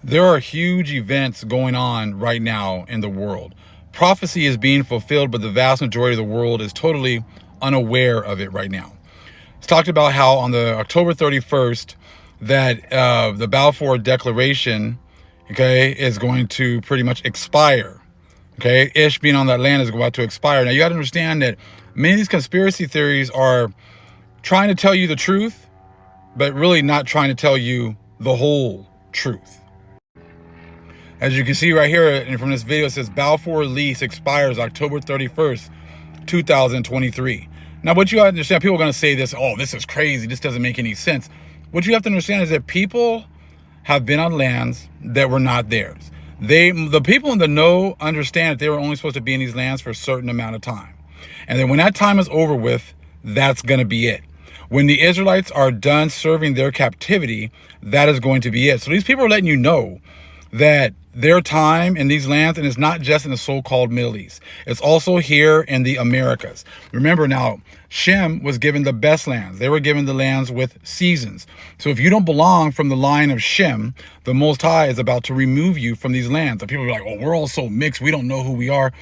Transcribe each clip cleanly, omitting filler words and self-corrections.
There are huge events going on right now in the world. Prophecy is being fulfilled, but the vast majority of the world is totally unaware of it right now. It's talked about how on the October 31st that the Balfour Declaration, okay, is going to pretty much expire. Okay, Ish being on that land is about to expire. Now you got to understand that many of these conspiracy theories are trying to tell you the truth, but really not trying to tell you the whole truth. As you can see right here and from this video, it says Balfour lease expires October 31st, 2023. Now, what you have to understand, people are going to say this, oh, this is crazy. This doesn't make any sense. What you have to understand is that people have been on lands that were not theirs. The people in the know understand that they were only supposed to be in these lands for a certain amount of time. And then when that time is over with, that's going to be it. When the Israelites are done serving their captivity, that is going to be it. So these people are letting you know that their time in these lands, and it's not just in the so-called Middle East, it's also here in the Americas. Remember now, Shem was given the best lands. They were given the lands with seasons. So if you don't belong from the line of Shem, the Most High is about to remove you from these lands. And people are like, oh, we're all so mixed, we don't know who we are.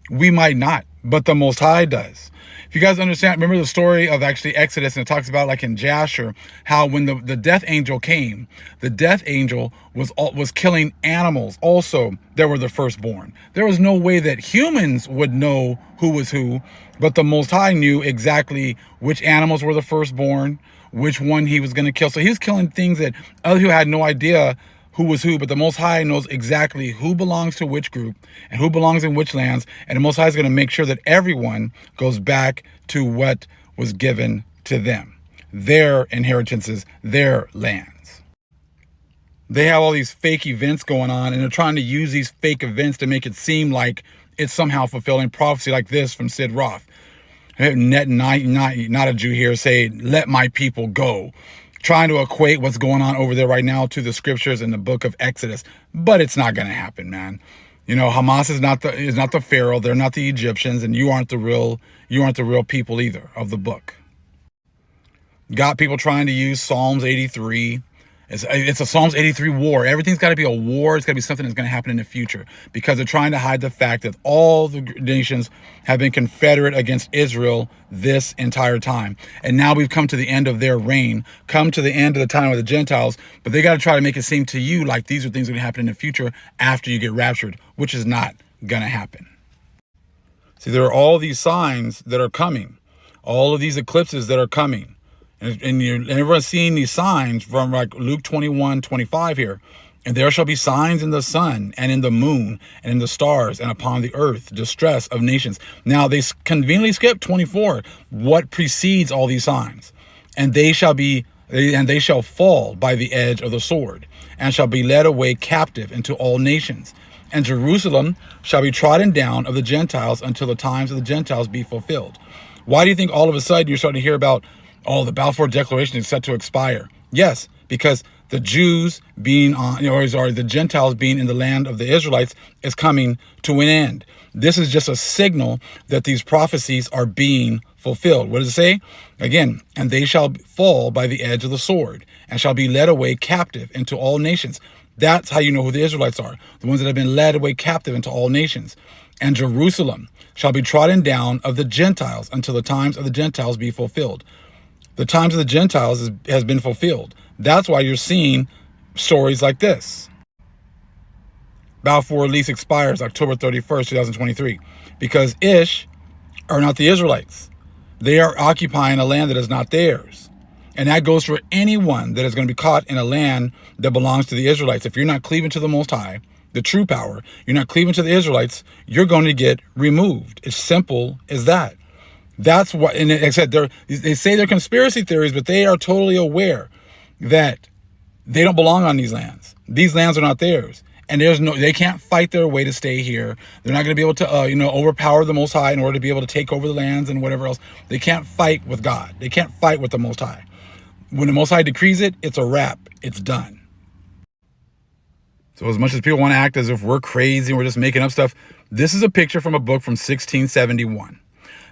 We might not, but the Most High does. If you guys understand, remember the story of actually Exodus, and it talks about like in Jasher, how when the death angel came, the death angel was killing animals also that were the firstborn. There was no way that humans would know who was who, but the Most High knew exactly which animals were the firstborn, which one he was going to kill. So he was killing things that other people had no idea who was who, but the Most High knows exactly who belongs to which group and who belongs in which lands. And the Most High is going to make sure that everyone goes back to what was given to them, their inheritances, their lands. They have all these fake events going on, and they're trying to use these fake events to make it seem like it's somehow fulfilling prophecy, like this from Sid Roth. Not a Jew here, say, let my people go. Trying to equate what's going on over there right now to the scriptures in the book of Exodus, but it's not going to happen, man. You know, Hamas is not the Pharaoh, they're not the Egyptians, and you aren't the real people either of the book. Got people trying to use Psalms 83. It's a Psalms 83 war. Everything's got to be a war. It's got to be something that's going to happen in the future, because they're trying to hide the fact that all the nations have been confederate against Israel this entire time. And now we've come to the end of their reign, come to the end of the time of the Gentiles, but they got to try to make it seem to you like these are things that are going to happen in the future after you get raptured, which is not going to happen. See, there are all these signs that are coming, all of these eclipses that are coming. And everyone's seeing these signs from like Luke 21:25 here. And there shall be signs in the sun and in the moon and in the stars and upon the earth, distress of nations. Now they conveniently skip 24. What precedes all these signs? And they shall fall by the edge of the sword, and shall be led away captive into all nations. And Jerusalem shall be trodden down of the Gentiles until the times of the Gentiles be fulfilled. Why do you think all of a sudden you're starting to hear about, oh, the Balfour Declaration is set to expire? Yes, because the Jews being on, or the Gentiles being in the land of the Israelites is coming to an end. This is just a signal that these prophecies are being fulfilled. What does it say? Again, and they shall fall by the edge of the sword, and shall be led away captive into all nations. That's how you know who the Israelites are, the ones that have been led away captive into all nations. And Jerusalem shall be trodden down of the Gentiles until the times of the Gentiles be fulfilled. The times of the Gentiles has been fulfilled. That's why you're seeing stories like this. Balfour lease expires October 31st, 2023, because Ish are not the Israelites. They are occupying a land that is not theirs. And that goes for anyone that is going to be caught in a land that belongs to the Israelites. If you're not cleaving to the Most High, the true power, you're not cleaving to the Israelites, you're going to get removed. It's simple as that. That's what, and like I said, they say they're conspiracy theories, but they are totally aware that they don't belong on these lands. These lands are not theirs. And they can't fight their way to stay here. They're not going to be able to, overpower the Most High in order to be able to take over the lands and whatever else. They can't fight with God. They can't fight with the Most High. When the Most High decrees it, it's a wrap. It's done. So as much as people want to act as if we're crazy and we're just making up stuff, this is a picture from a book from 1671.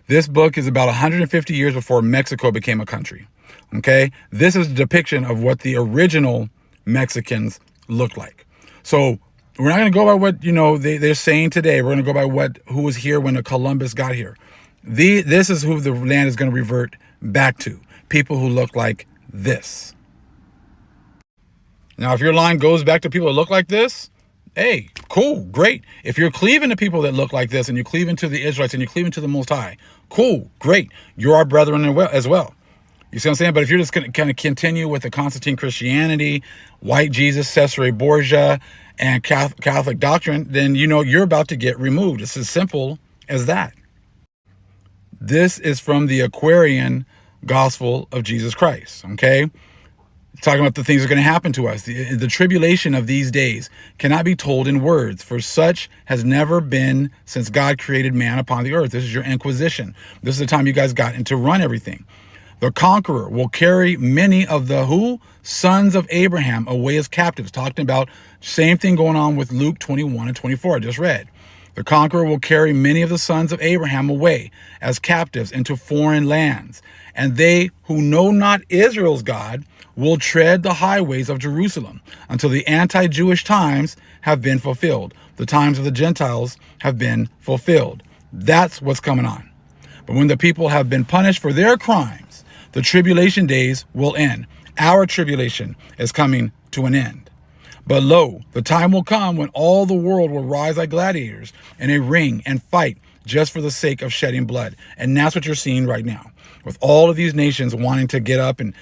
This book is about 150 years before Mexico became a country. Okay? This is a depiction of what the original Mexicans looked like. So we're not going to go by what, they're saying today. We're going to go by who was here when Columbus got here. This is who the land is going to revert back to. People who look like this. Now, if your line goes back to people that look like this, hey, cool, great. If you're cleaving to people that look like this, and you're cleaving to the Israelites, and you're cleaving to the Most High, cool, great. You're our brethren as well. You see what I'm saying? But if you're just going to kind of continue with the Constantine Christianity, white Jesus, Cesare Borgia, and Catholic doctrine, then you're about to get removed. It's as simple as that. This is from the Aquarian Gospel of Jesus Christ, okay? Talking about the things that are going to happen to us. The tribulation of these days cannot be told in words, for such has never been since God created man upon the earth. This is your Inquisition. This is the time you guys got to run everything. The conqueror will carry many of the sons of Abraham away as captives. Talking about same thing going on with Luke 21 and 24, I just read. The conqueror will carry many of the sons of Abraham away as captives into foreign lands. And they who know not Israel's God will tread the highways of Jerusalem until the anti-Jewish times have been fulfilled. The times of the Gentiles have been fulfilled. That's what's coming on. But when the people have been punished for their crimes, the tribulation days will end. Our tribulation is coming to an end. But lo, the time will come when all the world will rise like gladiators in a ring and fight just for the sake of shedding blood. And that's what you're seeing right now, with all of these nations wanting to get up and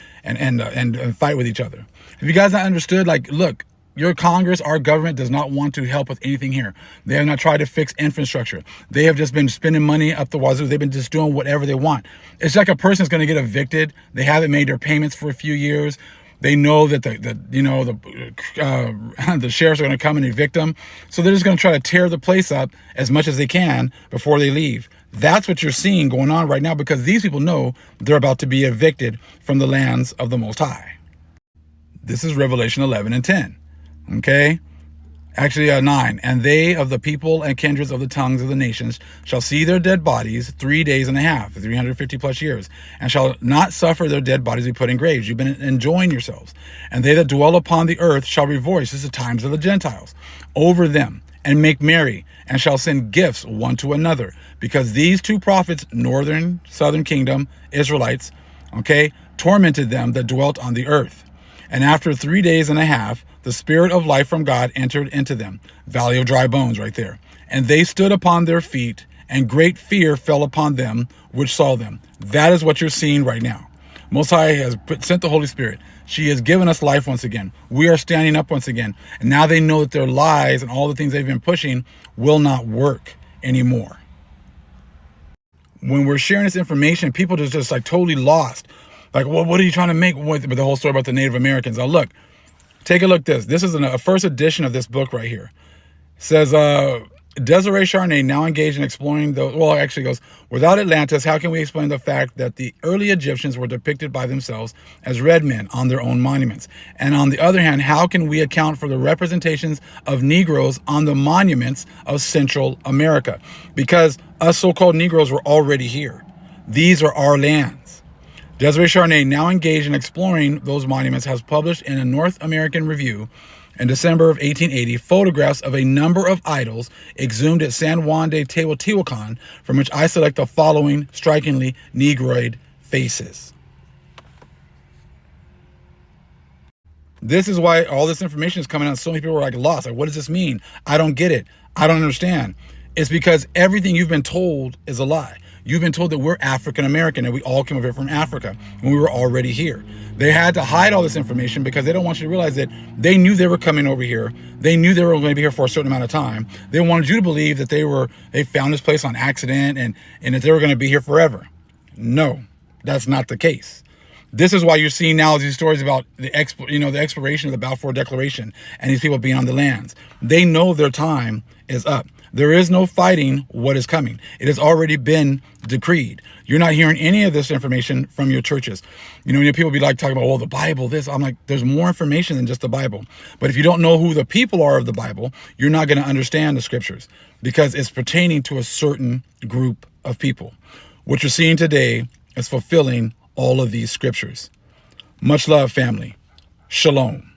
fight with each other. If you guys not understood, look, your Congress, our government does not want to help with anything here. They have not tried to fix infrastructure. They have just been spending money up the wazoo. They've been just doing whatever they want. It's like a person's going to get evicted. They haven't made their payments for a few years. They know that the sheriffs are going to come and evict them. So they're just going to try to tear the place up as much as they can before they leave. That's what you're seeing going on right now, because these people know they're about to be evicted from the lands of the Most High. This is Revelation 11 and 10. Okay? Actually, 9. And they of the people and kindreds of the tongues of the nations shall see their dead bodies 3 days and a half, 350 plus years, and shall not suffer their dead bodies to be put in graves. You've been enjoying yourselves. And they that dwell upon the earth shall rejoice. This is the times of the Gentiles over them, and make merry, and shall send gifts one to another, because these two prophets, northern, southern kingdom, Israelites, okay, tormented them that dwelt on the earth. And after 3 days and a half, the spirit of life from God entered into them. Valley of dry bones right there. And they stood upon their feet, and great fear fell upon them which saw them. That is what you're seeing right now. Most High has sent the Holy Spirit. She has given us life once again. We are standing up once again. And now they know that their lies and all the things they've been pushing will not work anymore. When we're sharing this information, people are just totally lost. Like, well, what are you trying to make with the whole story about the Native Americans? Now, look, take a look at this. This is a first edition of this book right here. It says, Desiree Charnay now engaged in exploring actually goes, without Atlantis, how can we explain the fact that the early Egyptians were depicted by themselves as red men on their own monuments? And on the other hand, how can we account for the representations of Negroes on the monuments of Central America? Because us so-called Negroes were already here. These are our lands. Desiree Charnay, now engaged in exploring those monuments, has published in a North American Review in December of 1880 photographs of a number of idols exhumed at San Juan de Teotihuacan, from which I select the following strikingly Negroid faces. This is why all this information is coming out. So many people are lost. What does this mean? I don't get it. I don't understand. It's because everything you've been told is a lie. You've been told that we're African American and we all came over here from Africa when we were already here. They had to hide all this information because they don't want you to realize that they knew they were coming over here. They knew they were going to be here for a certain amount of time. They wanted you to believe that they found this place on accident and that they were going to be here forever. No, that's not the case. This is why you're seeing now these stories about the expiration of the Balfour Declaration and these people being on the lands. They know their time is up. There is no fighting what is coming. It has already been decreed. You're not hearing any of this information from your churches. People be talking about, the Bible, this. I'm like, there's more information than just the Bible. But if you don't know who the people are of the Bible, you're not going to understand the scriptures because it's pertaining to a certain group of people. What you're seeing today is fulfilling all of these scriptures. Much love, family. Shalom.